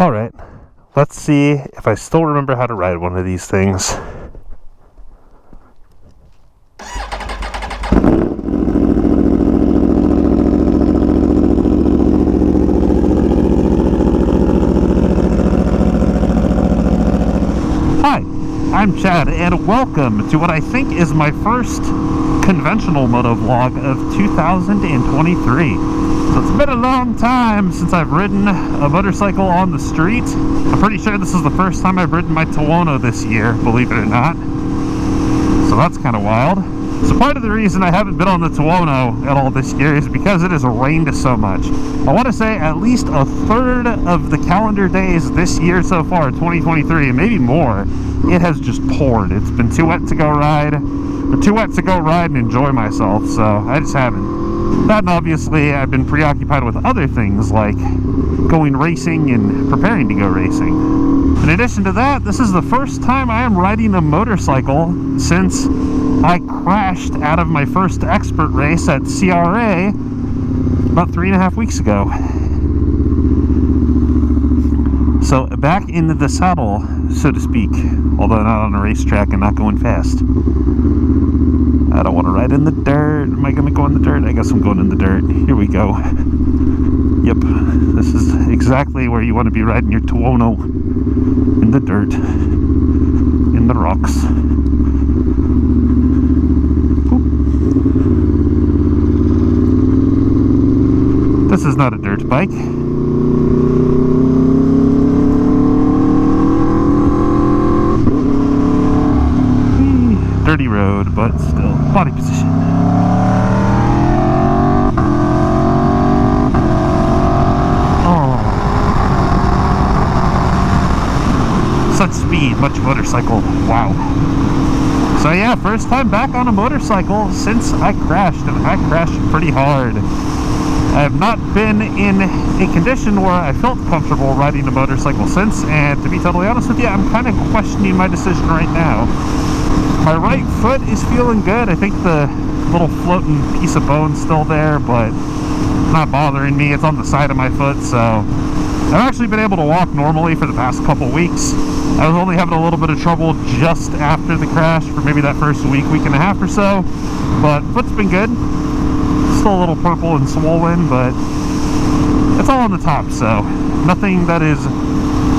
Alright, let's see if I still remember how to ride one of these things. Hi, I'm Chad, and welcome to what I think is my first conventional moto vlog of 2023. So it's been a long time since I've ridden a motorcycle on the street. I'm pretty sure this is the first time I've ridden my Tuono this year, believe it or not. So that's kind of wild. So part of the reason I haven't been on the Tuono at all this year is because it has rained so much. I want to say at least a third of the calendar days this year so far, 2023, and maybe more, it has just poured. It's been too wet to go ride, or too wet to go ride and enjoy myself, so I just haven't. That, and obviously I've been preoccupied with other things like going racing and preparing to go racing. In addition to that, this is the first time I am riding a motorcycle since I crashed out of my first expert race at CRA about 3.5 weeks ago. So back into the saddle, so to speak, although not on a racetrack and not going fast. I don't want to ride in the dirt. Am I going to go in the dirt? I guess I'm going in the dirt. Here we go. Yep, this is exactly where you want to be riding your Tuono. In the dirt. In the rocks. Boop. This is not a dirt bike. Dirty road, but still body position. Oh, such speed, much motorcycle. Wow. So yeah, first time back on a motorcycle since I crashed, and I crashed pretty hard. I have not been in a condition where I felt comfortable riding a motorcycle since, and to be totally honest with you, I'm kind of questioning my decision right now. My right foot is feeling good. I think the little floating piece of bone's still there, but not bothering me. It's on the side of my foot, so I've actually been able to walk normally for the past couple weeks. I was only having a little bit of trouble just after the crash for maybe that first week and a half or so, but foot's been good. Still a little purple and swollen, but it's all on the top, so nothing that is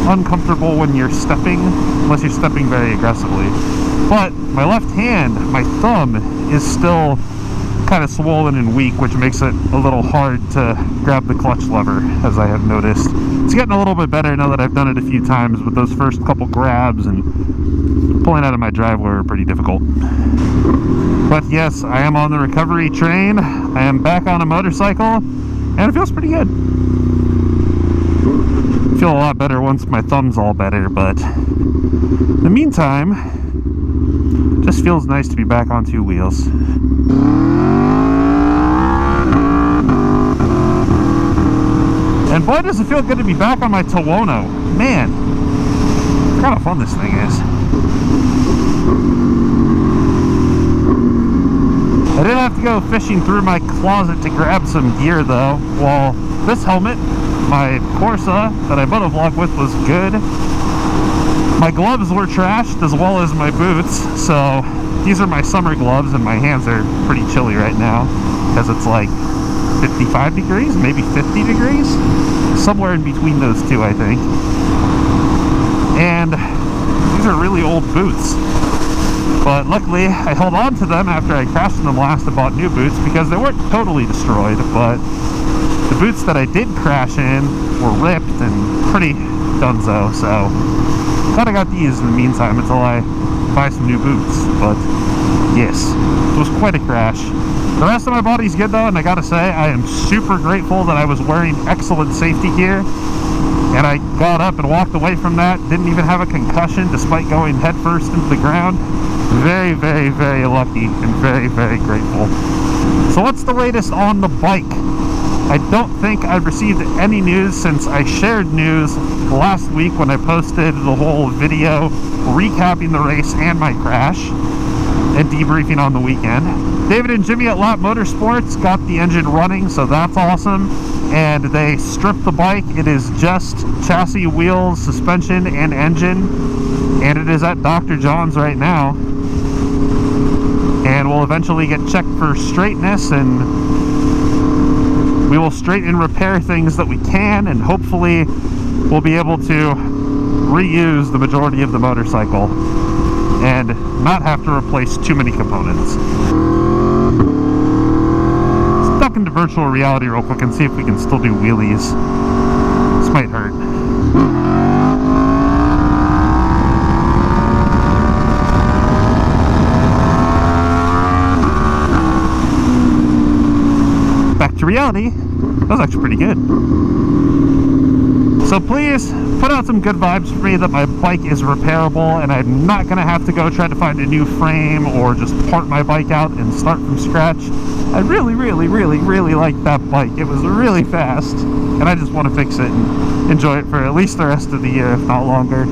uncomfortable when you're stepping, unless you're stepping very aggressively. But my left hand, my thumb, is still kind of swollen and weak, which makes it a little hard to grab the clutch lever, as I have noticed. It's getting a little bit better now that I've done it a few times, but those first couple grabs and pulling out of my driveway are pretty difficult. But yes, I am on the recovery train. I am back on a motorcycle, and it feels pretty good. I feel a lot better once my thumb's all better, but in the meantime, just feels nice to be back on two wheels. And boy, does it feel good to be back on my Tuono. Man, look how fun this thing is. I did have to go fishing through my closet to grab some gear though. Well, this helmet, my Corsa that I motovlog with, was good. My gloves were trashed, as well as my boots, so these are my summer gloves, and my hands are pretty chilly right now because it's like 55 degrees, maybe 50 degrees, somewhere in between those two, I think. And these are really old boots, but luckily I held on to them after I crashed in them last and bought new boots because they weren't totally destroyed, but the boots that I did crash in were ripped and pretty donezo, so glad I got these in the meantime until I buy some new boots. But yes, it was quite a crash. The rest of my body's good though, and I gotta say, I am super grateful that I was wearing excellent safety gear, and I got up and walked away from that, didn't even have a concussion despite going headfirst into the ground. Very, very, very lucky and very, very grateful. So what's the latest on the bike? I don't think I've received any news since I shared news last week when I posted the whole video recapping the race and my crash and debriefing on the weekend. David and Jimmy at Lap Motorsports got the engine running, so that's awesome. and they stripped the bike. It is just chassis, wheels, suspension, and engine, and it is at Dr. John's right now, and we'll eventually get checked for straightness, and we will straighten and repair things that we can, and hopefully we'll be able to reuse the majority of the motorcycle and not have to replace too many components. Let's duck into virtual reality real quick and see if we can still do wheelies. This might hurt. Back to reality. That was actually pretty good. So please put out some good vibes for me that my bike is repairable and I'm not going to have to go try to find a new frame or just part my bike out and start from scratch. I really like that bike. It was really fast and I just want to fix it and enjoy it for at least the rest of the year, if not longer.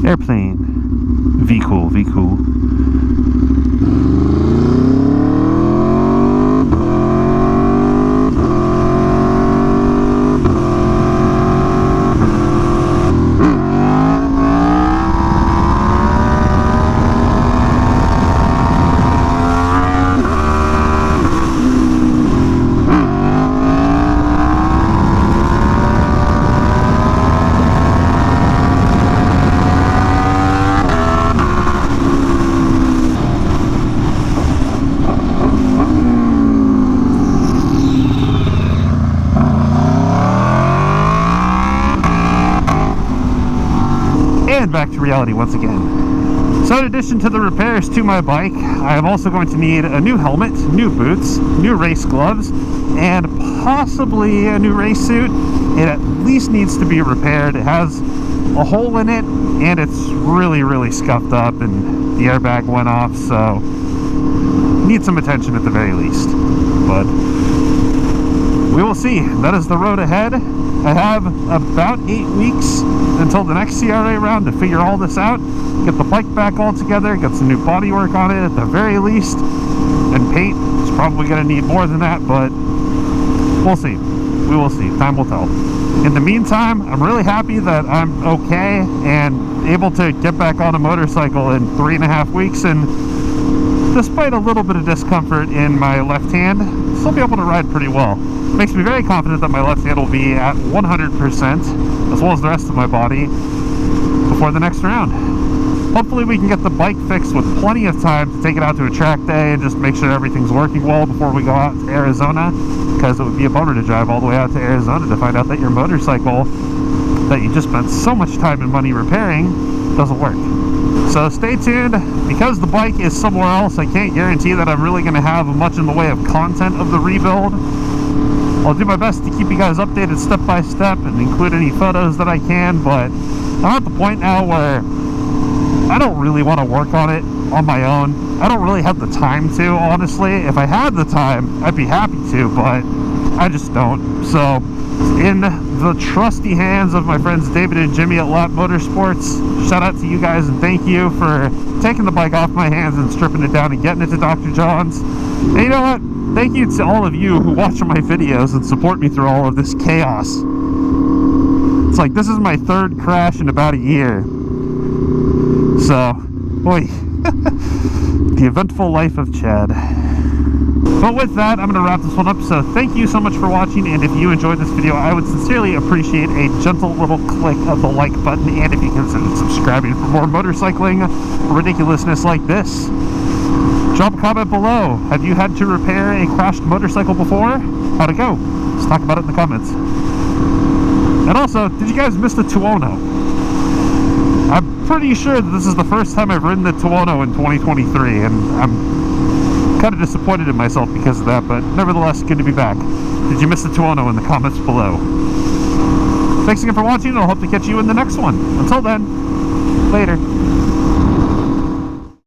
Airplane. V-cool, V-cool. Back to reality once again. So in addition to the repairs to my bike, I am also going to need a new helmet, new boots, new race gloves, and possibly a new race suit. It at least needs to be repaired. It has a hole in it and it's really scuffed up and the airbag went off, so needs some attention at the very least. But we will see. That is the road ahead. I have about 8 weeks until the next CRA round to figure all this out, get the bike back all together, get some new bodywork on it at the very least, and paint. It's probably going to need more than that, but we'll see. We will see. Time will tell. In the meantime, I'm really happy that I'm okay and able to get back on a motorcycle in 3.5 weeks, and despite a little bit of discomfort in my left hand, still be able to ride pretty well. Makes me very confident that my left hand will be at 100%, as well as the rest of my body, before the next round. Hopefully we can get the bike fixed with plenty of time to take it out to a track day and just make sure everything's working well before we go out to Arizona, because it would be a bummer to drive all the way out to Arizona to find out that your motorcycle that you just spent so much time and money repairing doesn't work. So stay tuned. Because the bike is somewhere else, I can't guarantee that I'm really going to have much in the way of content of the rebuild. I'll do my best to keep you guys updated step by step and include any photos that I can, but I'm at the point now where I don't really want to work on it on my own. I don't really have the time to, honestly. If I had the time, I'd be happy to, but I just don't. So, in the trusty hands of my friends David and Jimmy at Lap Motorsports, shout out to you guys and thank you for taking the bike off my hands and stripping it down and getting it to Dr. John's. And you know what? Thank you to all of you who watch my videos and support me through all of this chaos. It's like, this is my 3rd crash in about a year. So, boy, the eventful life of Chad. But with that, I'm going to wrap this one up. So thank you so much for watching, and if you enjoyed this video, I would sincerely appreciate a gentle little click of the like button, and if you consider subscribing for more motorcycling ridiculousness like this. Drop a comment below. Have you had to repair a crashed motorcycle before? How'd it go? Let's talk about it in the comments. And also, did you guys miss the Tuono? I'm pretty sure that this is the first time I've ridden the Tuono in 2023, and I'm kind of disappointed in myself because of that, but nevertheless, good to be back. Did you miss the Tuono in the comments below? Thanks again for watching, and I'll hope to catch you in the next one. Until then, later.